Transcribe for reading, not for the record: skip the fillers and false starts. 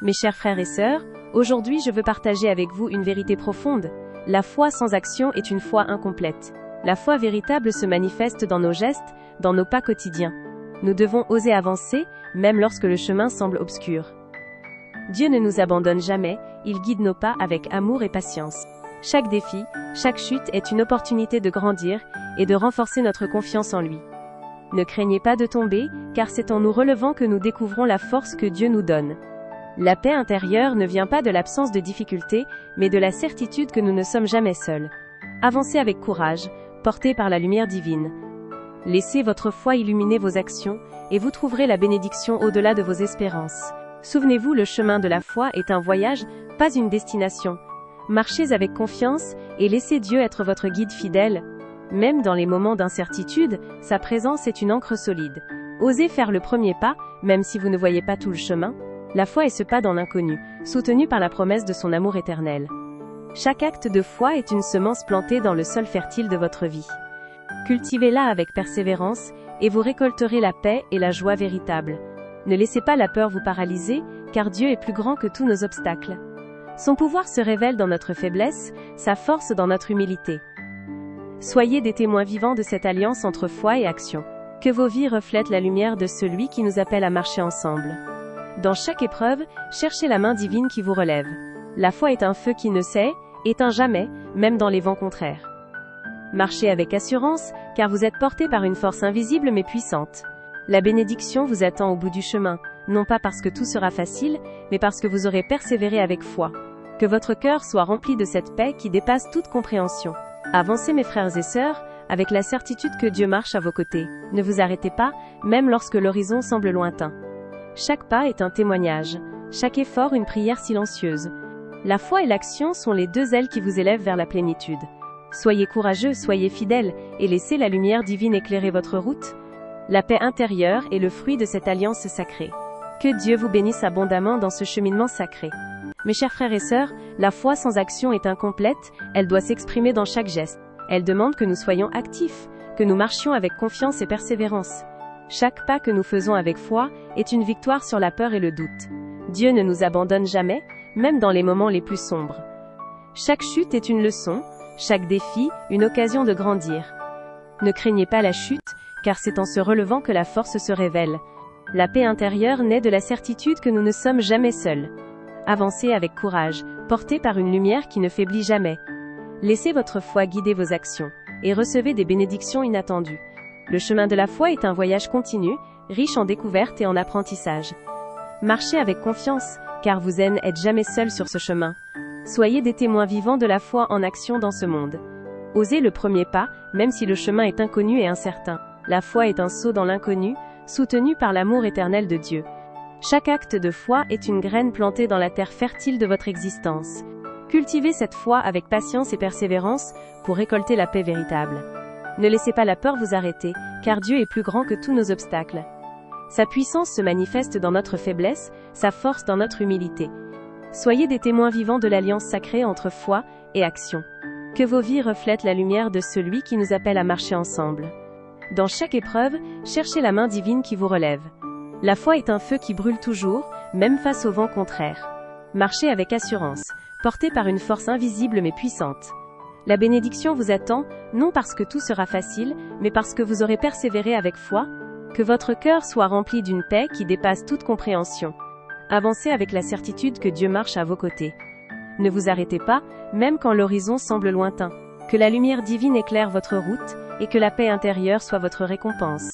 Mes chers frères et sœurs, aujourd'hui je veux partager avec vous une vérité profonde. La foi sans action est une foi incomplète. La foi véritable se manifeste dans nos gestes, dans nos pas quotidiens. Nous devons oser avancer, même lorsque le chemin semble obscur. Dieu ne nous abandonne jamais, il guide nos pas avec amour et patience. Chaque défi, chaque chute est une opportunité de grandir et de renforcer notre confiance en lui. Ne craignez pas de tomber, car c'est en nous relevant que nous découvrons la force que Dieu nous donne. La paix intérieure ne vient pas de l'absence de difficultés, mais de la certitude que nous ne sommes jamais seuls. Avancez avec courage, portés par la lumière divine. Laissez votre foi illuminer vos actions, et vous trouverez la bénédiction au-delà de vos espérances. Souvenez-vous, le chemin de la foi est un voyage, pas une destination. Marchez avec confiance, et laissez Dieu être votre guide fidèle. Même dans les moments d'incertitude, sa présence est une ancre solide. Osez faire le premier pas, même si vous ne voyez pas tout le chemin. La foi est ce pas dans l'inconnu, soutenu par la promesse de son amour éternel. Chaque acte de foi est une semence plantée dans le sol fertile de votre vie. Cultivez-la avec persévérance, et vous récolterez la paix et la joie véritable. Ne laissez pas la peur vous paralyser, car Dieu est plus grand que tous nos obstacles. Son pouvoir se révèle dans notre faiblesse, sa force dans notre humilité. Soyez des témoins vivants de cette alliance entre foi et action. Que vos vies reflètent la lumière de celui qui nous appelle à marcher ensemble. Dans chaque épreuve, cherchez la main divine qui vous relève. La foi est un feu qui ne s'éteint jamais, même dans les vents contraires. Marchez avec assurance, car vous êtes portés par une force invisible mais puissante. La bénédiction vous attend au bout du chemin, non pas parce que tout sera facile, mais parce que vous aurez persévéré avec foi. Que votre cœur soit rempli de cette paix qui dépasse toute compréhension. Avancez mes frères et sœurs, avec la certitude que Dieu marche à vos côtés. Ne vous arrêtez pas, même lorsque l'horizon semble lointain. Chaque pas est un témoignage, chaque effort une prière silencieuse. La foi et l'action sont les deux ailes qui vous élèvent vers la plénitude. Soyez courageux, soyez fidèles, et laissez la lumière divine éclairer votre route. La paix intérieure est le fruit de cette alliance sacrée. Que Dieu vous bénisse abondamment dans ce cheminement sacré. Mes chers frères et sœurs, la foi sans action est incomplète, elle doit s'exprimer dans chaque geste. Elle demande que nous soyons actifs, que nous marchions avec confiance et persévérance. Chaque pas que nous faisons avec foi est une victoire sur la peur et le doute. Dieu ne nous abandonne jamais, même dans les moments les plus sombres. Chaque chute est une leçon, chaque défi, une occasion de grandir. Ne craignez pas la chute, car c'est en se relevant que la force se révèle. La paix intérieure naît de la certitude que nous ne sommes jamais seuls. Avancez avec courage, portés par une lumière qui ne faiblit jamais. Laissez votre foi guider vos actions, et recevez des bénédictions inattendues. Le chemin de la foi est un voyage continu, riche en découvertes et en apprentissage. Marchez avec confiance, car vous n'êtes jamais seul sur ce chemin. Soyez des témoins vivants de la foi en action dans ce monde. Osez le premier pas, même si le chemin est inconnu et incertain. La foi est un saut dans l'inconnu, soutenu par l'amour éternel de Dieu. Chaque acte de foi est une graine plantée dans la terre fertile de votre existence. Cultivez cette foi avec patience et persévérance pour récolter la paix véritable. Ne laissez pas la peur vous arrêter, car Dieu est plus grand que tous nos obstacles. Sa puissance se manifeste dans notre faiblesse, sa force dans notre humilité. Soyez des témoins vivants de l'alliance sacrée entre foi et action. Que vos vies reflètent la lumière de celui qui nous appelle à marcher ensemble. Dans chaque épreuve, cherchez la main divine qui vous relève. La foi est un feu qui brûle toujours, même face au vent contraire. Marchez avec assurance, portés par une force invisible mais puissante. La bénédiction vous attend, non parce que tout sera facile, mais parce que vous aurez persévéré avec foi. Que votre cœur soit rempli d'une paix qui dépasse toute compréhension. Avancez avec la certitude que Dieu marche à vos côtés. Ne vous arrêtez pas, même quand l'horizon semble lointain. Que la lumière divine éclaire votre route, et que la paix intérieure soit votre récompense.